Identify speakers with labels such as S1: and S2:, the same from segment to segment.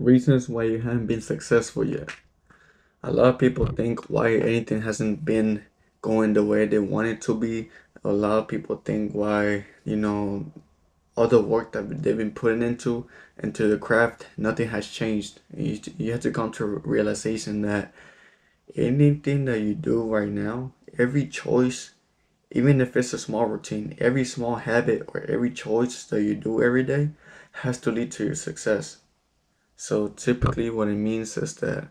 S1: Reasons why you haven't been successful yet. A lot of people think why anything hasn't been going the way they want it to be. A lot of people think why, all the work that they've been putting into the craft, nothing has changed. You have to come to a realization that anything that you do right now, every choice, even if it's a small routine, every small habit or every choice that you do every day has to lead to your success. So typically what it means is that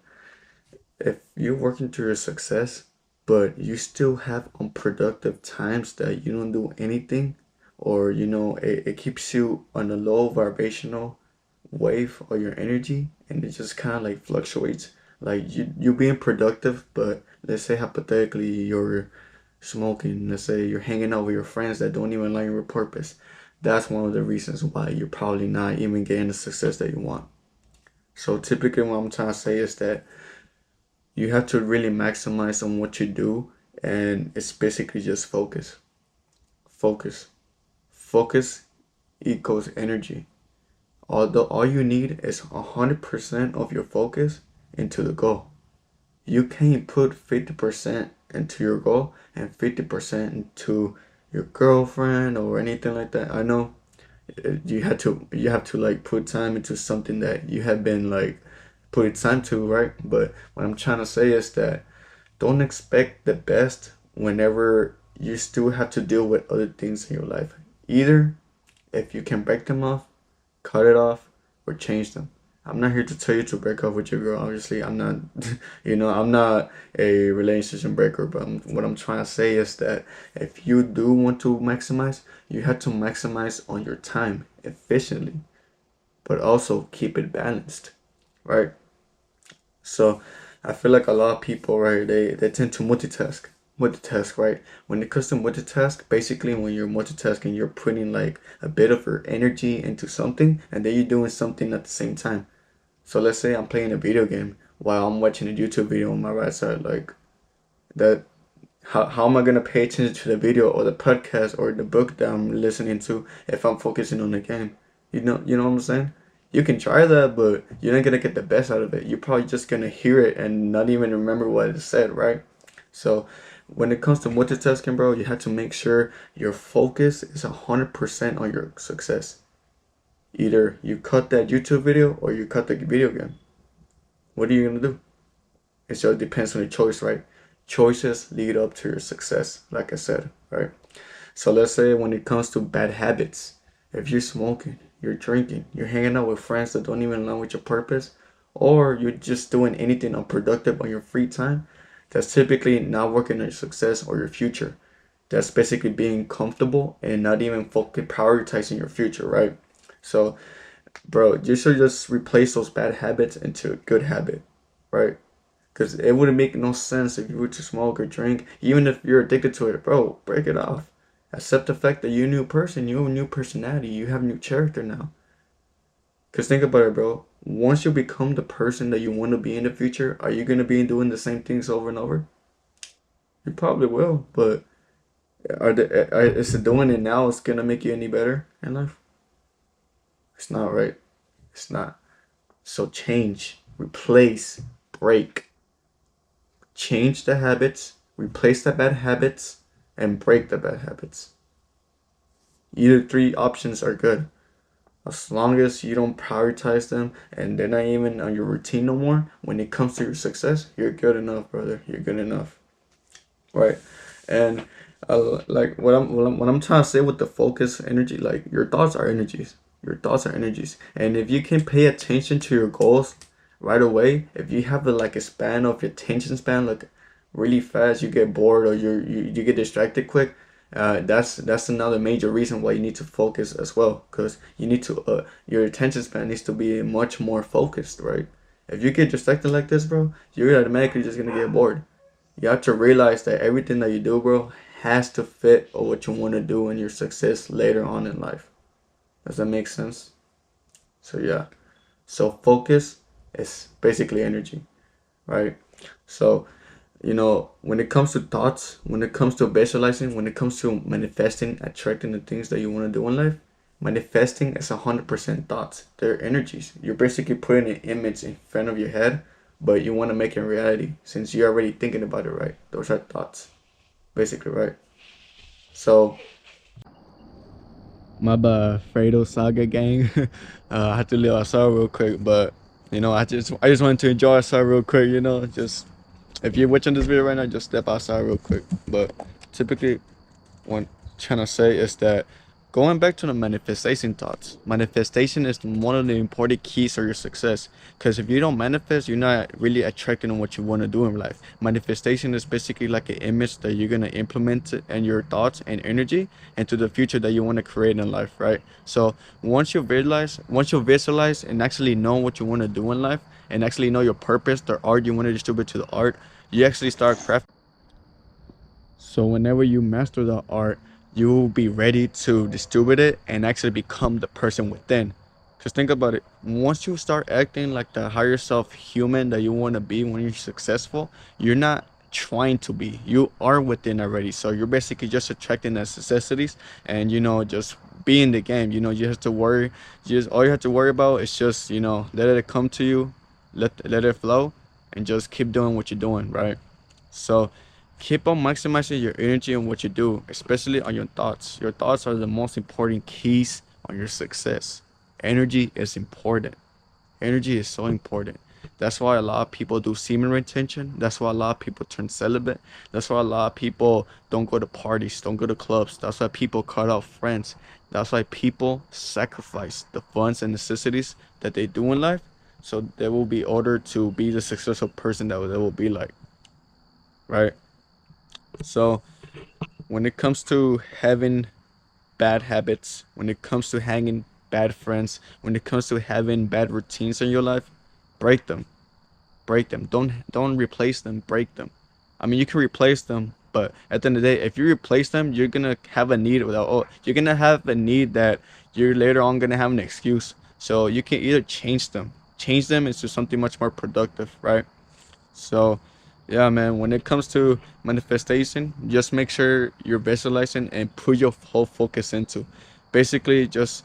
S1: if you're working to your success, but you still have unproductive times that you don't do anything, or it keeps you on a low vibrational wave of your energy, and it just kind of like fluctuates. Like you being productive, but let's say hypothetically you're smoking, let's say you're hanging out with your friends that don't even align your purpose. That's one of the reasons why you're probably not even getting the success that you want. So typically what I'm trying to say is that you have to really maximize on what you do, and it's basically just focus. Focus. Focus equals energy. Although all you need is 100% of your focus into the goal. You can't put 50% into your goal and 50% into your girlfriend or anything like that. I know you have to like put time into something that you have been like putting time to, right? But what I'm trying to say is that don't expect the best whenever you still have to deal with other things in your life. Either if you can break them off, cut it off, or change them. I'm not here to tell you to break up with your girl. Obviously, I'm not, I'm not a relationship breaker. But what I'm trying to say is that if you do want to maximize, you have to maximize on your time efficiently, but also keep it balanced, right? So I feel like a lot of people, right, they tend to multitask. Multitask, right? When it comes to multitask, basically when you're multitasking, you're putting like a bit of your energy into something and then you're doing something at the same time. So let's say I'm playing a video game while I'm watching a YouTube video on my right side, like that. How am I gonna pay attention to the video or the podcast or the book that I'm listening to if I'm focusing on the game? You know what I'm saying? You can try that, but you're not gonna get the best out of it. You're probably just gonna hear it and not even remember what it said, right? So when it comes to multitasking, bro, you have to make sure your focus is 100% on your success. Either you cut that YouTube video or you cut the video game. What are you gonna do? It just depends on your choice, right? Choices lead up to your success, like I said, right? So let's say when it comes to bad habits, if you're smoking, you're drinking, you're hanging out with friends that don't even align with your purpose, or you're just doing anything unproductive on your free time, that's typically not working on your success or your future. That's basically being comfortable and not even focus prioritizing your future, right? So, bro, you should just replace those bad habits into a good habit, right? Because it wouldn't make no sense if you were to smoke or drink, even if you're addicted to it, bro. Break it off. Accept the fact that you're a new person, you have a new personality, you have a new character now. Because think about it, bro. Once you become the person that you want to be in the future, are you gonna be doing the same things over and over? You probably will, but is it doing it now? It's gonna make you any better in life? It's not, right? It's not. So change, replace, break. Change the habits, replace the bad habits, and break the bad habits. Either three options are good. As long as you don't prioritize them and they're not even on your routine no more, when it comes to your success, you're good enough, brother. You're good enough. Right. And like what I'm trying to say with the focus energy, like your thoughts are energies. Your thoughts are energies. And if you can pay attention to your goals right away, if you have like a span of your attention span, like really fast, you get bored or you get distracted quick. That's another major reason why you need to focus as well, because you need to your attention span needs to be much more focused, right? If you get distracted like this, bro, you're automatically just gonna get bored. You have to realize that everything that you do, bro, has to fit or what you want to do in your success later on in life. Does that make sense? So yeah. So focus is basically energy, right? So, when it comes to thoughts, when it comes to visualizing, when it comes to manifesting, attracting the things that you want to do in life, Manifesting is 100% thoughts. They're energies. You're basically putting an image in front of your head, but you want to make it reality since you're already thinking about it, right? Those are thoughts, basically, right? So, my bad, Fredo Saga gang. I had to leave outside real quick, but I just wanted to enjoy outside real quick. Just if you're watching this video right now, just step outside real quick. But typically, what I'm trying to say is that going back to the manifestation thoughts, manifestation is one of the important keys of your success. Because if you don't manifest, you're not really attracting what you want to do in life. Manifestation is basically like an image that you're going to implement in your thoughts and energy into the future that you want to create in life, right? So once you visualize and actually know what you want to do in life and actually know your purpose, the art you want to distribute to the art, you actually start crafting. So whenever you master the art, you will be ready to distribute it and actually become the person within. Because think about it, once you start acting like the higher self human that you want to be when you're successful, you're not trying to be. You are within already. So you're basically just attracting the necessities and just be in the game. You have to worry. Just all you have to worry about is just, let it come to you, let it flow, and just keep doing what you're doing, right? So keep on maximizing your energy on what you do, especially on your thoughts. Your thoughts are the most important keys on your success. Energy is important. Energy is so important. That's why a lot of people do semen retention. That's why a lot of people turn celibate. That's why a lot of people don't go to parties, don't go to clubs. That's why people cut off friends. That's why people sacrifice the funds and necessities that they do in life so they will be ordered to be the successful person that they will be like, right? So when it comes to having bad habits, when it comes to hanging bad friends, when it comes to having bad routines in your life, break them. Break them. Don't replace them, break them. I mean, you can replace them, but at the end of the day, if you replace them, you're gonna have a need without you're gonna have a need that you're later on gonna have an excuse. So you can either change them into something much more productive, right? So, yeah, man, when it comes to manifestation, just make sure you're visualizing and put your whole focus into. Basically, just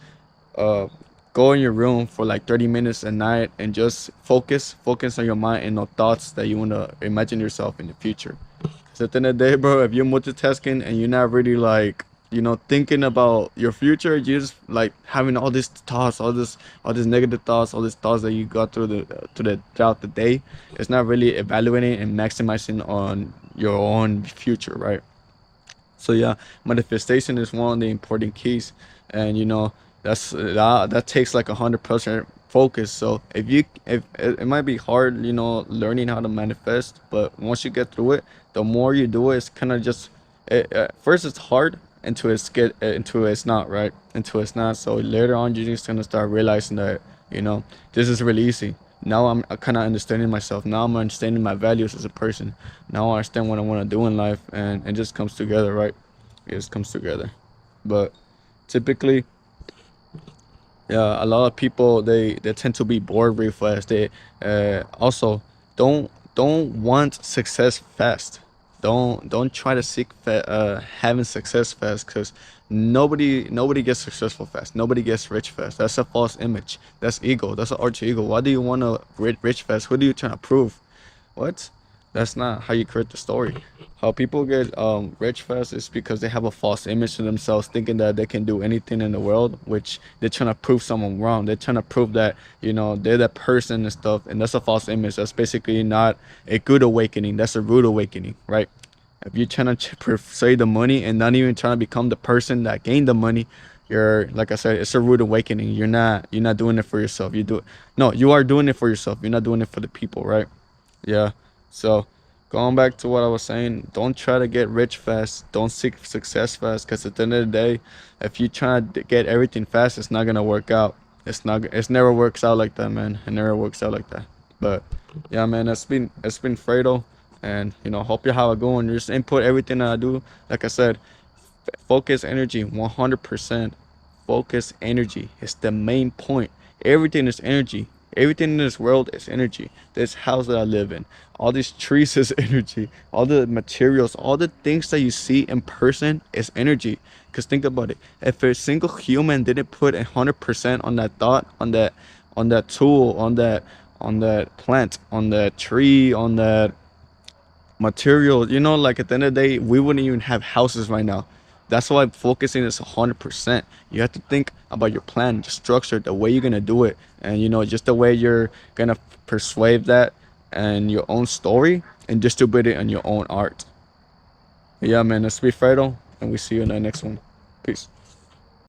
S1: uh, go in your room for like 30 minutes a night and just focus on your mind and no thoughts that you want to imagine yourself in the future. So at the end of the day, bro, if you're multitasking and you're not really like, thinking about your future, you're just like having all these thoughts, all these negative thoughts, all these thoughts that you got throughout the day. It's not really evaluating and maximizing on your own future, right? So yeah, manifestation is one of the important keys, and that takes like 100% focus. So if it might be hard, learning how to manifest, but once you get through it, the more you do it, it's kind of just first it's hard until it's not right, until it's not. So later on, you're just gonna start realizing that this is really easy. Now I'm kind of understanding myself. Now I'm understanding my values as a person. Now I understand what I want to do in life, and it just comes together, right? It just comes together. But typically, yeah, a lot of people they tend to be bored real fast. They also don't want success fast. Don't try to seek having success fast, because nobody gets successful fast. Nobody gets rich fast. That's a false image. That's ego. That's an alter ego. Why do you want to rich fast? Who do you trying to prove? What? That's not how you create the story. How people get rich fast is because they have a false image to themselves, thinking that they can do anything in the world, which they're trying to prove someone wrong. They're trying to prove that they're that person and stuff, and that's a false image. That's basically not a good awakening. That's a rude awakening, right? If you're trying to pursue the money and not even trying to become the person that gained the money, you're, like I said, it's a rude awakening. You're not doing it for yourself. You do it. No, you are doing it for yourself. You're not doing it for the people, right? Yeah. So going back to what I was saying, don't try to get rich fast. Don't seek success fast, because at the end of the day, if you try to get everything fast, it's not gonna work out. It's never works out like that, man. It never works out like that. But yeah, man, it's been Fredo, and hope you have a good one. Just input everything that I do. Like I said, focus energy 100%. Focus energy is the main point. Everything is energy. Everything in this world is energy. This house that I live in, all these trees is energy. All the materials, all the things that you see in person is energy. Because think about it. If a single human didn't put 100% on that thought, on that tool, on that plant, on that tree, on that material, you know, like at the end of the day, we wouldn't even have houses right now. That's why focusing is 100%. You have to think about your plan, the structure, the way you're gonna do it, and you know, just the way you're gonna persuade that and your own story and distribute it in your own art. Yeah, man, that's me, Fredo, and we see you in the next one. Peace.